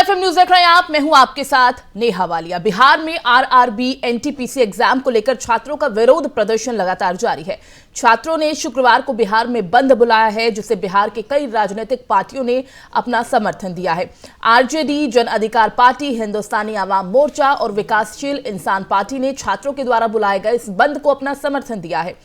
FM news देख रहे हैं आप। मैं हूं आपके साथ नेहा वालिया। बिहार में आरआरबी एनटीपीसी एग्जाम को लेकर छात्रों का विरोध प्रदर्शन लगातार जारी है। छात्रों ने शुक्रवार को बिहार में बंद बुलाया है, जिसे बिहार के कई राजनीतिक पार्टियों ने अपना समर्थन दिया है। आरजेडी, जन अधिकार पार्टी, हिंदुस्तानी आवाम मोर्चा और विकासशील इंसान पार्टी ने छात्रों के द्वारा बुलाए गए इस बंद को अपना समर्थन दिया है।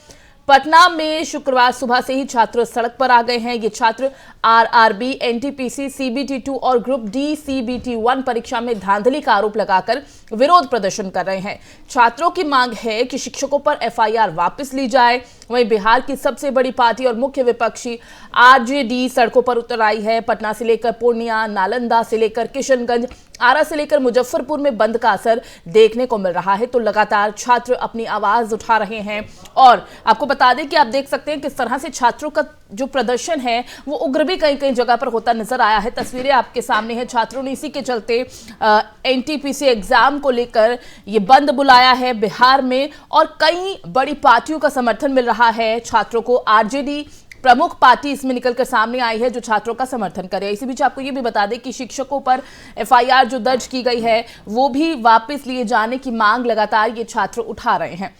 पटना में शुक्रवार सुबह से ही छात्र सड़क पर आ गए हैं। ये छात्र आरआरबी, एनटीपीसी, सीबीटी 2 और ग्रुप डी सीबीटी 1 परीक्षा में धांधली का आरोप लगाकर विरोध प्रदर्शन कर रहे हैं। छात्रों की मांग है कि शिक्षकों पर एफआईआर वापस ली जाए। वहीं बिहार की सबसे बड़ी पार्टी और मुख्य विपक्षी आरजेडी सड़कों पर उतर आई है। पटना से लेकर पूर्णिया, नालंदा से लेकर किशनगंज, आरा से लेकर मुजफ्फरपुर में बंद का असर देखने को मिल रहा है। तो लगातार छात्र अपनी आवाज उठा रहे हैं और आपको बता दें कि आप देख सकते हैं किस तरह से छात्रों का जो प्रदर्शन है वो उग्र भी कई कई जगह पर होता नजर आया है। तस्वीरें आपके सामने हैं। छात्रों ने इसी के चलते एनटीपीसी एग्जाम को लेकर ये बंद बुलाया है बिहार में और कई बड़ी पार्टियों का समर्थन मिल रहा है छात्रों को। आरजेडी प्रमुख पार्टी इसमें निकलकर सामने आई है जो छात्रों का समर्थन करे। इसी बीच आपको ये भी बता दें कि शिक्षकों पर एफआईआर जो दर्ज की गई है वो भी वापस लिए जाने की मांग लगातार ये छात्र उठा रहे हैं।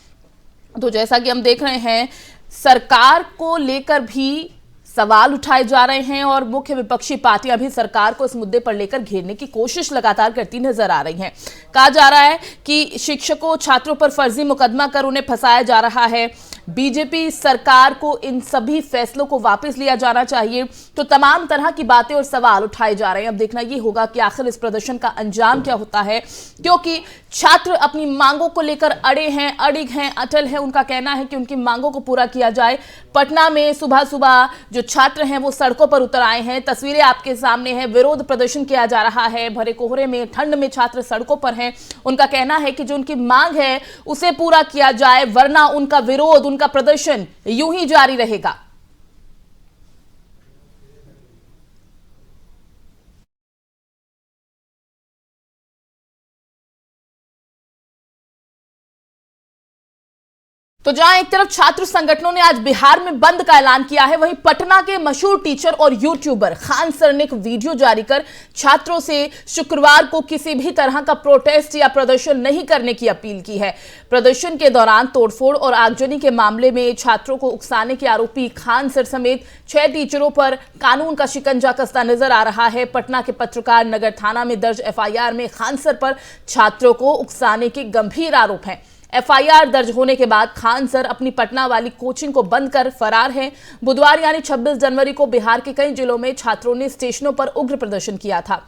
तो जैसा कि हम देख रहे हैं, सरकार को लेकर भी सवाल उठाए जा रहे हैं और मुख्य विपक्षी पार्टियां भी सरकार को इस मुद्दे पर लेकर घेरने की कोशिश लगातार करती नजर आ रही हैं। कहा जा रहा है कि शिक्षकों, छात्रों पर फर्जी मुकदमा कर उन्हें फंसाया जा रहा है। बीजेपी सरकार को इन सभी फैसलों को वापस लिया जाना चाहिए। तो तमाम तरह की बातें और सवाल उठाए जा रहे हैं। अब देखना यह होगा कि आखिर इस प्रदर्शन का अंजाम क्या होता है, क्योंकि छात्र अपनी मांगों को लेकर अड़े हैं, अडिग हैं, अटल हैं। उनका कहना है कि उनकी मांगों को पूरा किया जाए। पटना में सुबह सुबह जो छात्र हैं वो सड़कों पर उतर आए हैं। तस्वीरें आपके सामने हैं। विरोध प्रदर्शन किया जा रहा है। भरे कोहरे में, ठंड में छात्र सड़कों पर हैं। उनका कहना है कि जो उनकी मांग है उसे पूरा किया जाए, वरना उनका विरोध, उनका प्रदर्शन यूं ही जारी रहेगा। तो जहां एक तरफ छात्र संगठनों ने आज बिहार में बंद का ऐलान किया है, वहीं पटना के मशहूर टीचर और यूट्यूबर खान सर ने एक वीडियो जारी कर छात्रों से शुक्रवार को किसी भी तरह का प्रोटेस्ट या प्रदर्शन नहीं करने की अपील की है। प्रदर्शन के दौरान तोड़फोड़ और आगजनी के मामले में छात्रों को उकसाने के आरोपी खान सर समेत 6 टीचरों पर कानून का शिकंजा कसता नजर आ रहा है। पटना के पत्रकार नगर थाना में दर्ज एफआईआर में खान सर पर छात्रों को उकसाने के गंभीर आरोप हैं। एफआईआर दर्ज होने के बाद खान सर अपनी पटना वाली कोचिंग को बंद कर फरार हैं। बुधवार यानी 26 जनवरी को बिहार के कई जिलों में छात्रों ने स्टेशनों पर उग्र प्रदर्शन किया था।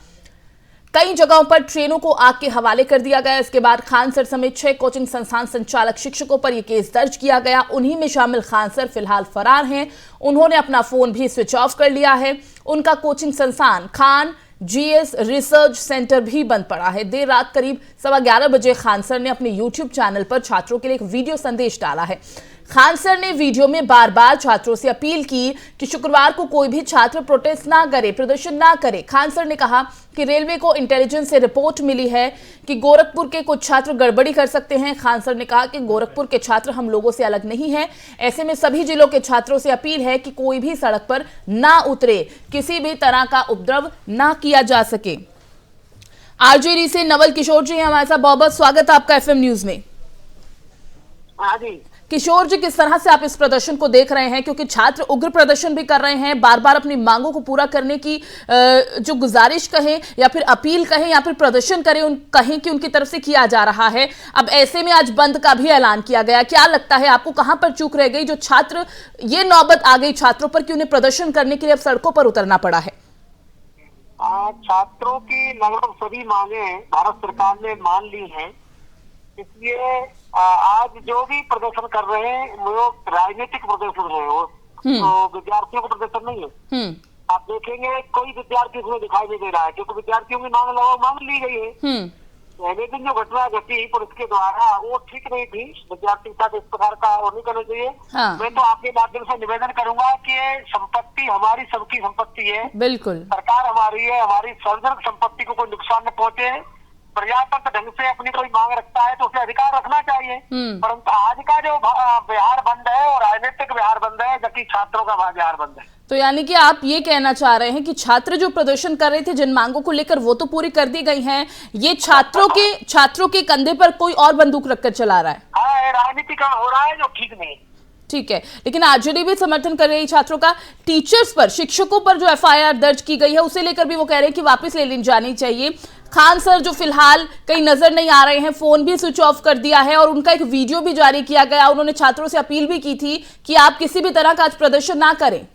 कई जगहों पर ट्रेनों को आग के हवाले कर दिया गया। इसके बाद खान सर समेत 6 कोचिंग संस्थान संचालक शिक्षकों पर यह केस दर्ज किया गया। उन्हीं में शामिल खान सर फिलहाल फरार हैं। उन्होंने अपना फोन भी स्विच ऑफ कर लिया है। उनका कोचिंग संस्थान खान जीएस रिसर्च सेंटर भी बंद पड़ा है। देर रात करीब 11:15 बजे खान सर ने अपने यूट्यूब चैनल पर छात्रों के लिए एक वीडियो संदेश डाला है। खान सर ने वीडियो में बार बार छात्रों से अपील की कि शुक्रवार को कोई भी छात्र प्रोटेस्ट ना करे, प्रदर्शन ना करे। खान सर ने कहा कि रेलवे को इंटेलिजेंस से रिपोर्ट मिली है कि गोरखपुर के कुछ छात्र गड़बड़ी कर सकते हैं। खान सर ने कहा कि गोरखपुर के छात्र हम लोगों से अलग नहीं हैं। ऐसे में सभी जिलों के छात्रों से अपील है कि कोई भी सड़क पर ना उतरे, किसी भी तरह का उपद्रव ना किया जा सके। आरजेडी से नवल किशोर जी हमारे साथ, बहुत बहुत स्वागत है आपका एफएम न्यूज में। हाँ जी किशोर जी, किस तरह से आप इस प्रदर्शन को देख रहे हैं, क्योंकि छात्र उग्र प्रदर्शन भी कर रहे हैं, बार बार अपनी मांगों को पूरा करने की जो गुजारिश कहें या फिर अपील कहें या फिर प्रदर्शन कहें कि उनकी तरफ से किया जा रहा है। अब ऐसे में आज बंद का भी ऐलान किया गया। क्या लगता है आपको, कहां पर चूक रह गई जो छात्र, ये नौबत आ गई छात्रों पर कि उन्हें प्रदर्शन करने के लिए अब सड़कों पर उतरना पड़ा है? छात्रों की लगभग सभी मांगे भारत सरकार ने मान ली हैं। इसलिए आज जो भी प्रदर्शन कर रहे हैं वो राजनीतिक प्रदर्शन है, वो तो विद्यार्थियों का प्रदर्शन नहीं है। आप देखेंगे कोई विद्यार्थी इसमें दिखाई नहीं दे रहा है, क्योंकि विद्यार्थियों की मांग ली गई है। पहले दिन जो घटना घटी पुलिस के द्वारा वो ठीक नहीं थी। विद्यार्थी के साथ इस प्रकार का और नहीं करना चाहिए। मैं तो आपके माध्यम से निवेदन करूंगा कि संपत्ति हमारी सबकी संपत्ति है, बिल्कुल सरकार हमारी है, हमारी सार्वजनिक संपत्ति को कोई नुकसान न पहुंचे। प्रजातंत्र ढंग से अपनी कोई मांग रखता है तो उसे अधिकार रखना चाहिए। परंतु आज का जो बिहार बंद है वो राजनीतिक बिहार बंद है, जबकि छात्रों का बिहार बंद है। तो यानी कि आप ये कहना चाह रहे हैं कि छात्र जो प्रदर्शन कर रहे थे जिन मांगों को लेकर वो तो पूरी कर दी गई हैं, ये छात्रों के कंधे पर कोई और बंदूक रखकर चला रहा है। हाँ, राजनीतिकरण हो रहा है जो ठीक नहीं। ठीक है, लेकिन आरजेडी भी समर्थन कर रही है छात्रों का। टीचर्स पर, शिक्षकों पर जो एफआईआर दर्ज की गई है उसे लेकर भी वो कह रहे हैं कि वापस ले ली जानी चाहिए। खान सर जो फिलहाल कहीं नजर नहीं आ रहे हैं, फोन भी स्विच ऑफ कर दिया है और उनका एक वीडियो भी जारी किया गया। उन्होंने छात्रों से अपील भी की थी कि आप किसी भी तरह का आज प्रदर्शन ना करें।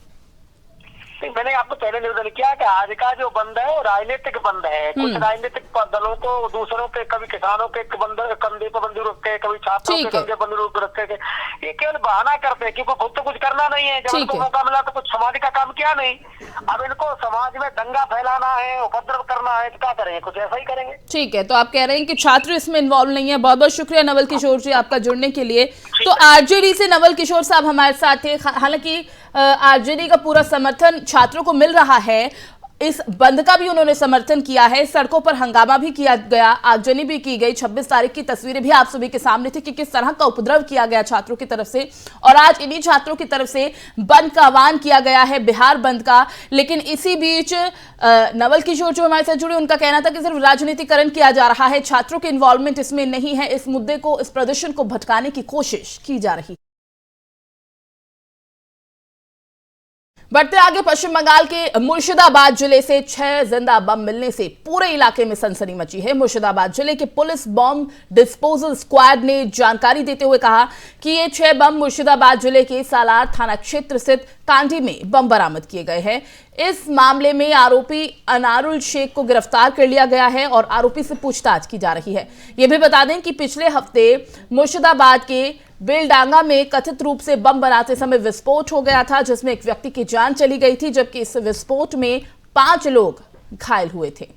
मैंने आपको पहले निवेदन किया कि आज का जो बंद है वो राजनीतिक बंद है। कुछ राजनीतिक दलों को दूसरों के, कभी किसानों के कंधे पर बंदूक रख के, कभी छात्रों के कंधे पर बंदूक रख के, ये केवल बहाना करते हैं क्योंकि खुद तो कुछ करना नहीं है। जब उनको मौका मिला तो कुछ समाज का काम किया नहीं, अब इनको समाज में दंगा फैलाना है, उपद्रव करना है, तो क्या करेंगे? कुछ ऐसा ही करेंगे। ठीक है, तो आप कह रहे हैं कि छात्र इसमें इन्वॉल्व नहीं है। बहुत बहुत शुक्रिया नवल किशोर जी आपका जुड़ने के लिए। तो आरजेडी से नवल किशोर साहब हमारे साथ थे। हालांकि आरजेडी का पूरा समर्थन छात्रों को मिल रहा है, इस बंद का भी उन्होंने समर्थन किया है, सड़कों पर हंगामा भी किया गया, आगजनी भी की गई। 26 तारीख की तस्वीरें भी आप सभी के सामने थी कि किस तरह का उपद्रव किया गया छात्रों की तरफ से, और आज इन्हीं छात्रों की तरफ से बंद का आह्वान किया गया है, बिहार बंद का। लेकिन इसी बीच नवल किशोर जो हमारे साथ जुड़े, उनका कहना था कि सिर्फ राजनीतिकरण किया जा रहा है, छात्रों के इन्वॉल्वमेंट इसमें नहीं है, इस मुद्दे को, इस प्रदर्शन को भटकाने की कोशिश की जा रही है। बढ़ते आगे, पश्चिम बंगाल के मुर्शिदाबाद जिले से 6 जिंदा बम मिलने से पूरे इलाके में सनसनी मची है। मुर्शिदाबाद जिले के पुलिस बम डिस्पोजल स्क्वाड ने जानकारी देते हुए कहा कि ये 6 बम मुर्शिदाबाद जिले के सालार थाना क्षेत्र स्थित कांडी में बम बरामद किए गए हैं। इस मामले में आरोपी अनारुल शेख को गिरफ्तार कर लिया गया है और आरोपी से पूछताछ की जा रही है। यह भी बता दें कि पिछले हफ्ते मुर्शिदाबाद के बेलडांगा में कथित रूप से बम बनाते समय विस्फोट हो गया था, जिसमें एक व्यक्ति की जान चली गई थी, जबकि इस विस्फोट में 5 लोग घायल हुए थे।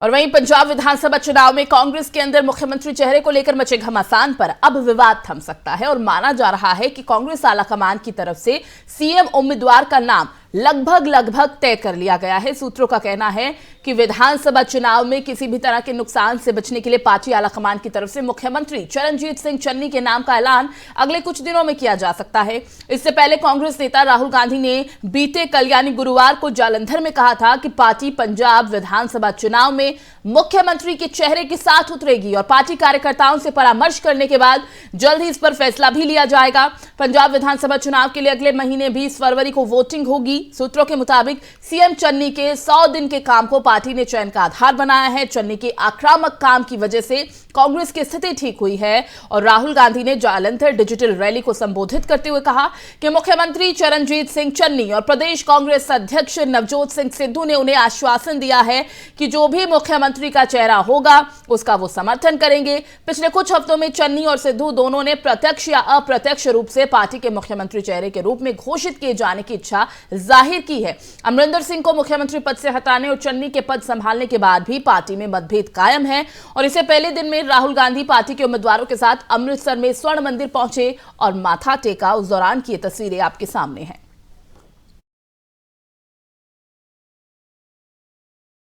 और वहीं पंजाब विधानसभा चुनाव में कांग्रेस के अंदर मुख्यमंत्री चेहरे को लेकर मचे घमासान पर अब विवाद थम सकता है और माना जा रहा है कि कांग्रेस आलाकमान की तरफ से सीएम उम्मीदवार का नाम लगभग तय कर लिया गया है। सूत्रों का कहना है कि विधानसभा चुनाव में किसी भी तरह के नुकसान से बचने के लिए पार्टी आलाकमान की तरफ से मुख्यमंत्री चरणजीत सिंह चन्नी के नाम का ऐलान अगले कुछ दिनों में किया जा सकता है। इससे पहले कांग्रेस नेता राहुल गांधी ने बीते कल यानी गुरुवार को जालंधर में कहा था कि पार्टी पंजाब विधानसभा चुनाव में मुख्यमंत्री के चेहरे के साथ उतरेगी और पार्टी कार्यकर्ताओं से परामर्श करने के बाद जल्द ही इस पर फैसला भी लिया जाएगा। पंजाब विधानसभा चुनाव के लिए अगले महीने 20 फरवरी को वोटिंग होगी। सूत्रों के मुताबिक सीएम चन्नी के 100 दिन के काम को पार्टी ने चयन का आधार बनाया है। चन्नी के आक्रामक काम की वजह से कांग्रेस की स्थिति ठीक हुई है और राहुल गांधी ने जालंधर डिजिटल रैली को संबोधित करते हुए कहा कि मुख्यमंत्री चरणजीत सिंह चन्नी और प्रदेश कांग्रेस अध्यक्ष नवजोत सिंह सिद्धू ने उन्हें आश्वासन दिया है कि जो भी मुख्यमंत्री का चेहरा होगा उसका वो समर्थन करेंगे। पिछले कुछ हफ्तों में चन्नी और सिद्धू दोनों ने प्रत्यक्ष या अप्रत्यक्ष रूप से पार्टी के मुख्यमंत्री चेहरे के रूप में घोषित किए जाने की इच्छा जाहिर की है। अमरिंदर सिंह को मुख्यमंत्री पद से हटाने और चन्नी के पद संभालने के बाद भी पार्टी में मतभेद कायम है और इससे पहले दिन में राहुल गांधी पार्टी के उम्मीदवारों के साथ अमृतसर में स्वर्ण मंदिर पहुंचे और माथा टेका। उस दौरान की तस्वीरें आपके सामने हैं।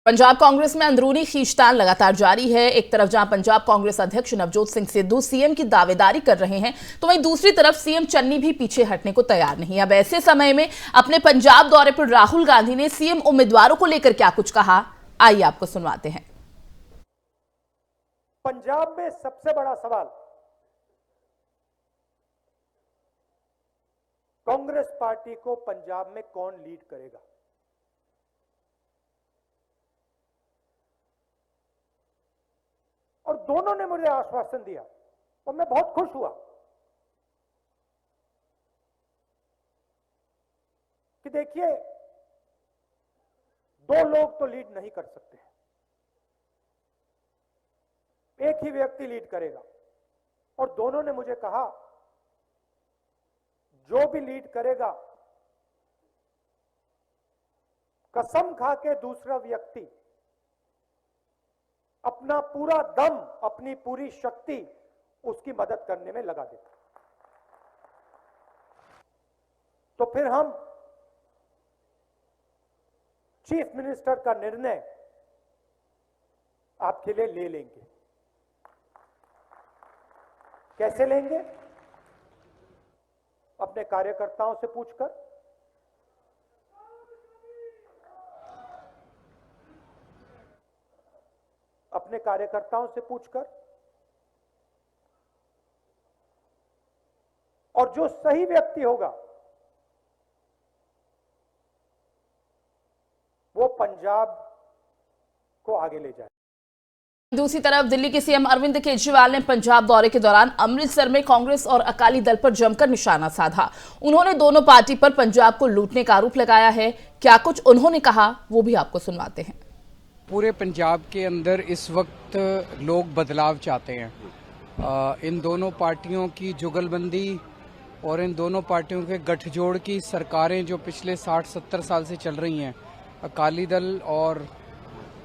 पंजाब कांग्रेस में अंदरूनी खींचतान लगातार जारी है। एक तरफ जहां पंजाब कांग्रेस अध्यक्ष नवजोत सिंह सिद्धू सीएम की दावेदारी कर रहे हैं, तो वहीं दूसरी तरफ सीएम चन्नी भी पीछे हटने को तैयार नहीं। अब ऐसे समय में अपने पंजाब दौरे पर राहुल गांधी ने सीएम उम्मीदवारों को लेकर क्या कुछ कहा, आइए आपको सुनवाते हैं। पंजाब में सबसे बड़ा सवाल कांग्रेस पार्टी को पंजाब में कौन लीड करेगा। और दोनों ने मुझे आश्वासन दिया और मैं बहुत खुश हुआ कि देखिए, 2 लोग तो लीड नहीं कर सकते, एक ही व्यक्ति लीड करेगा। और दोनों ने मुझे कहा, जो भी लीड करेगा, कसम खा के दूसरा व्यक्ति अपना पूरा दम, अपनी पूरी शक्ति उसकी मदद करने में लगा देता। तो फिर हम चीफ मिनिस्टर का निर्णय आपके लिए ले लेंगे। कैसे लेंगे? अपने कार्यकर्ताओं से पूछकर, अपने कार्यकर्ताओं से पूछकर, और जो सही व्यक्ति होगा वो पंजाब को आगे ले जाए। दूसरी तरफ दिल्ली के सीएम अरविंद केजरीवाल ने पंजाब दौरे के दौरान अमृतसर में कांग्रेस और अकाली दल पर जमकर निशाना साधा। उन्होंने दोनों पार्टी पर पंजाब को लूटने का आरोप लगाया है। क्या कुछ उन्होंने कहा वो भी आपको सुनवाते हैं। पूरे पंजाब के अंदर इस वक्त लोग बदलाव चाहते हैं। इन दोनों पार्टियों की जुगलबंदी और इन दोनों पार्टियों के गठजोड़ की सरकारें जो पिछले 60-70 साल से चल रही हैं, अकाली दल और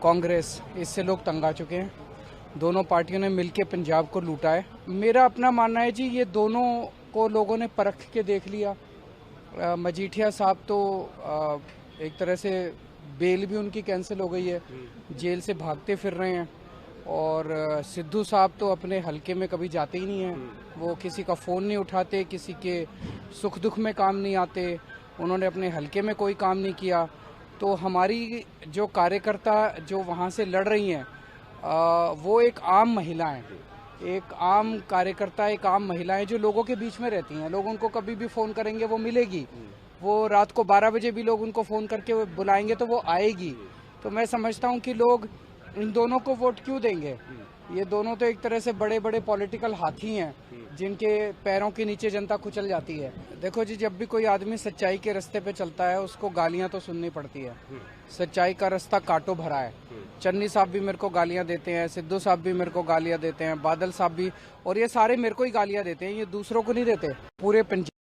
कांग्रेस, इससे लोग तंग आ चुके हैं। दोनों पार्टियों ने मिलकर पंजाब को लूटा है। मेरा अपना मानना है जी, ये दोनों को लोगों ने परख के देख लिया। मजीठिया साहब तो एक तरह से बेल भी उनकी कैंसिल हो गई है, जेल से भागते फिर रहे हैं। और सिद्धू साहब तो अपने हलके में कभी जाते ही नहीं हैं। वो किसी का फ़ोन नहीं उठाते, किसी के सुख दुख में काम नहीं आते। उन्होंने अपने हलके में कोई काम नहीं किया। तो हमारी जो कार्यकर्ता जो वहाँ से लड़ रही हैं, वो एक आम महिला हैं, एक आम कार्यकर्ता, एक आम महिलाएं जो लोगों के बीच में रहती हैं। लोग उनको कभी भी फ़ोन करेंगे वो मिलेगी, वो रात को 12 बजे भी लोग उनको फ़ोन करके बुलाएंगे तो वो आएगी। तो मैं समझता हूँ कि लोग इन दोनों को वोट क्यों देंगे। ये दोनों तो एक तरह से बड़े बड़े पॉलिटिकल हाथी हैं जिनके पैरों के नीचे जनता कुचल जाती है। देखो जी, जब भी कोई आदमी सच्चाई के रास्ते पे चलता है उसको गालियां तो सुननी पड़ती है। सच्चाई का रास्ता कांटों भरा है। चन्नी साहब भी मेरे को गालियां देते हैं, सिद्धू साहब भी मेरे को गालियां देते हैं, बादल साहब भी, और ये सारे मेरे को ही गालियां देते हैं, ये दूसरों को नहीं देते। पूरे पंजाब।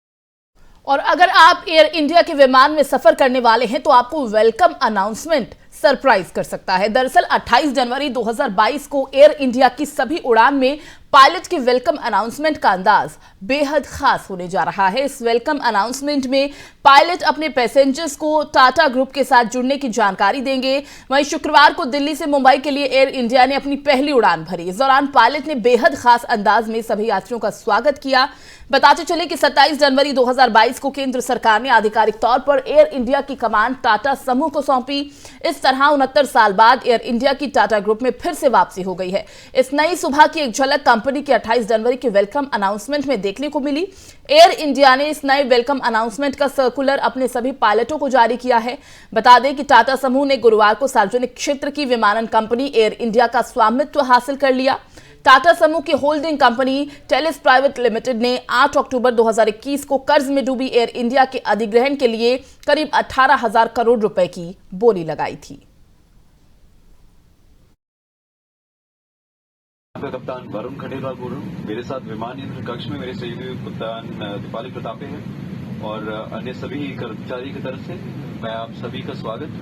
और अगर आप एयर इंडिया के विमान में सफर करने वाले हैं तो आपको वेलकम अनाउंसमेंट सरप्राइज कर सकता है। दरअसल 28 जनवरी 2022 को एयर इंडिया की सभी उड़ान में पायलट की वेलकम अनाउंसमेंट का अंदाज बेहद खास होने जा रहा है। इस वेलकम अनाउंसमेंट में पायलट अपने पैसेंजर्स को टाटा ग्रुप के साथ जुड़ने की जानकारी देंगे। वहीं शुक्रवार को दिल्ली से मुंबई के लिए एयर इंडिया ने अपनी पहली उड़ान भरी। इस दौरान पायलट ने बेहद खास अंदाज में सभी यात्रियों का स्वागत किया। बताते चले कि 27 जनवरी 2022 को केंद्र सरकार ने आधिकारिक तौर पर एयर इंडिया की कमान टाटा समूह को सौंपी। इस तरह 69 साल बाद एयर इंडिया की टाटा ग्रुप में फिर से वापसी हो गई है। इस नई सुबह की एक झलक कंपनी के 28 जनवरी के वेलकम अनाउंसमेंट में देखने को मिली। एयर इंडिया ने इस नए वेलकम अनाउंसमेंट का सर्कुलर अपने सभी पायलटों को जारी किया है। बता दें कि टाटा समूह ने गुरुवार को सार्वजनिक क्षेत्र की विमानन कंपनी एयर इंडिया का स्वामित्व हासिल कर लिया। टाटा समूह की holding company Tellis private limited ने 8 अक्टूबर 2021 को कर्ज में डूबी एयर इंडिया के अधिग्रहण के लिए करीब 18,000 करोड़ रुपए की बोली लगाई थी। कप्तान वरुण खंडेलवाल बोल रहा हूँ। मेरे साथ विमान नियंत्रण कक्ष में मेरे सहयोगी कप्तान दीपाली प्रतापे हैं और अन्य सभी कर्मचारी की तरफ से मैं आप सभी का स्वागत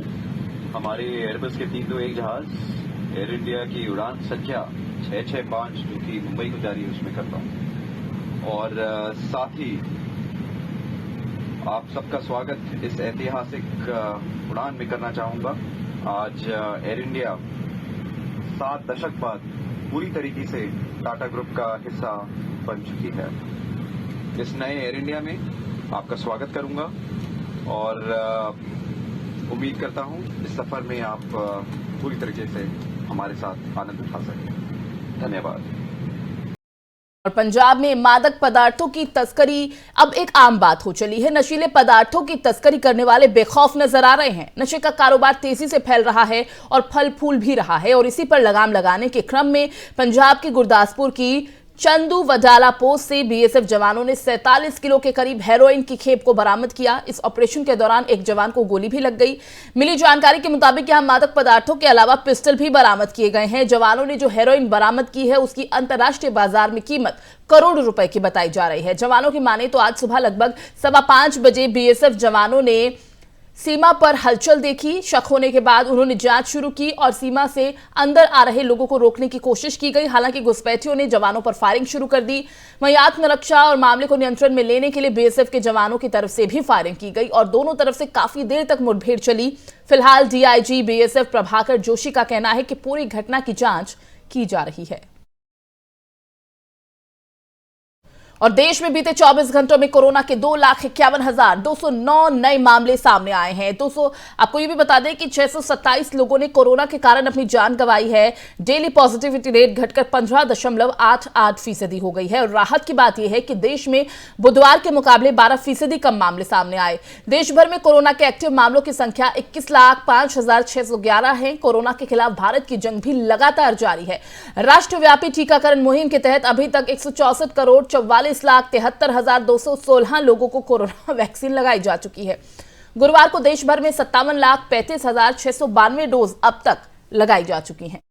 हमारे एयरबस के 321 जहाज एयर इंडिया की उड़ान संख्या 665 जो कि मुंबई को जारी है उसमें करता हूँ। और साथ ही आप सबका स्वागत इस ऐतिहासिक उड़ान में करना चाहूंगा। आज एयर इंडिया 7 दशक बाद पूरी तरीके से टाटा ग्रुप का हिस्सा बन चुकी है। इस नए एयर इंडिया में आपका स्वागत करूंगा और उम्मीद करता हूं इस सफर में आप पूरी तरीके से हमारे साथ आनंद उठा सकें। धन्यवाद। और पंजाब में मादक पदार्थों की तस्करी अब एक आम बात हो चली है। नशीले पदार्थों की तस्करी करने वाले बेखौफ नजर आ रहे हैं। नशे का कारोबार तेजी से फैल रहा है और फल फूल भी रहा है। और इसी पर लगाम लगाने के क्रम में पंजाब के गुरदासपुर की चंदू वडाला पोस्ट से बीएसएफ जवानों ने 47 किलो के करीब हेरोइन की खेप को बरामद किया। इस ऑपरेशन के दौरान एक जवान को गोली भी लग गई। मिली जानकारी के मुताबिक यहां मादक पदार्थों के अलावा पिस्टल भी बरामद किए गए हैं। जवानों ने जो हेरोइन बरामद की है उसकी अंतर्राष्ट्रीय बाजार में कीमत करोड़ रुपए की बताई जा रही है। जवानों की माने तो आज सुबह लगभग 5:15 बजे बीएसएफ जवानों ने सीमा पर हलचल देखी। शक होने के बाद उन्होंने जांच शुरू की और सीमा से अंदर आ रहे लोगों को रोकने की कोशिश की गई। हालांकि घुसपैठियों ने जवानों पर फायरिंग शुरू कर दी। वहीं आत्मरक्षा और मामले को नियंत्रण में लेने के लिए बीएसएफ के जवानों की तरफ से भी फायरिंग की गई और दोनों तरफ से काफी देर तक मुठभेड़ चली। फिलहाल डीआईजी बीएसएफ प्रभाकर जोशी का कहना है कि पूरी घटना की जांच की जा रही है। और देश में बीते 24 घंटों में कोरोना के 2,51,209 नए मामले सामने आए हैं। आपको ये भी बता दें कि 627 लोगों ने कोरोना के कारण अपनी जान गंवाई है। डेली पॉजिटिविटी रेट घटकर 15.88% हो गई है। और राहत की बात यह है कि देश में बुधवार के मुकाबले 12% कम मामले सामने आए। देश भर में कोरोना के एक्टिव मामलों की संख्या 21,05,611 है। कोरोना के खिलाफ भारत की जंग भी लगातार जारी है। राष्ट्रव्यापी टीकाकरण मुहिम के तहत अभी तक 164,44,73,216 लोगों को कोरोना वैक्सीन लगाई जा चुकी है। गुरुवार को देश भर में 57,35,692 डोज अब तक लगाई जा चुकी हैं।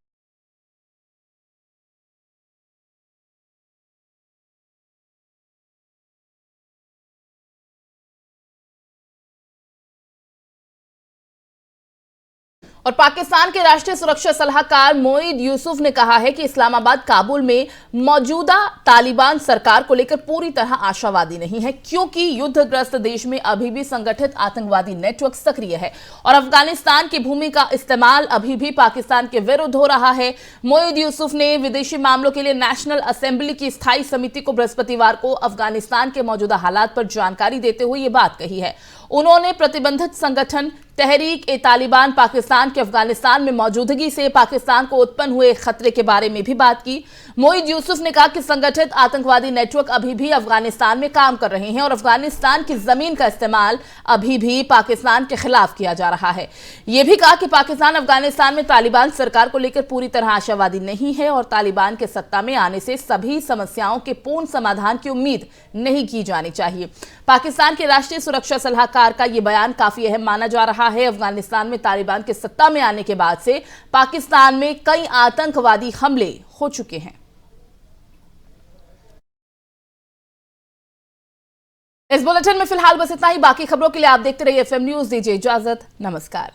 और पाकिस्तान के राष्ट्रीय सुरक्षा सलाहकार मोईद यूसुफ ने कहा है कि इस्लामाबाद काबुल में मौजूदा तालिबान सरकार को लेकर पूरी तरह आशावादी नहीं है, क्योंकि युद्धग्रस्त देश में अभी भी संगठित आतंकवादी नेटवर्क सक्रिय है और अफगानिस्तान की भूमि का इस्तेमाल अभी भी पाकिस्तान के विरुद्ध हो रहा है। मोईद यूसुफ ने विदेशी मामलों के लिए नेशनल असेंबली की स्थायी समिति को बृहस्पतिवार को अफगानिस्तान के मौजूदा हालात पर जानकारी देते हुए ये बात कही है। उन्होंने प्रतिबंधित संगठन तहरीक-ए-तालिबान पाकिस्तान के अफगानिस्तान में मौजूदगी से पाकिस्तान को उत्पन्न हुए खतरे के बारे में भी बात की। मोईद यूसुफ ने कहा कि संगठित आतंकवादी नेटवर्क अभी भी अफगानिस्तान में काम कर रहे हैं और अफगानिस्तान की जमीन का इस्तेमाल अभी भी पाकिस्तान के खिलाफ किया जा रहा है। यह भी कहा कि पाकिस्तान अफगानिस्तान में तालिबान सरकार को लेकर पूरी तरह आशावादी नहीं है और तालिबान के सत्ता में आने से सभी समस्याओं के पूर्ण समाधान की उम्मीद नहीं की जानी चाहिए। पाकिस्तान के राष्ट्रीय सुरक्षा सलाहकार का यह बयान काफी अहम माना जा रहा है। अफगानिस्तान में तालिबान के सत्ता में आने के बाद से पाकिस्तान में कई आतंकवादी हमले हो चुके हैं। इस बुलेटिन में फिलहाल बस इतना ही। बाकी खबरों के लिए आप देखते रहिए एफएम न्यूज। दीजिए इजाजत। नमस्कार।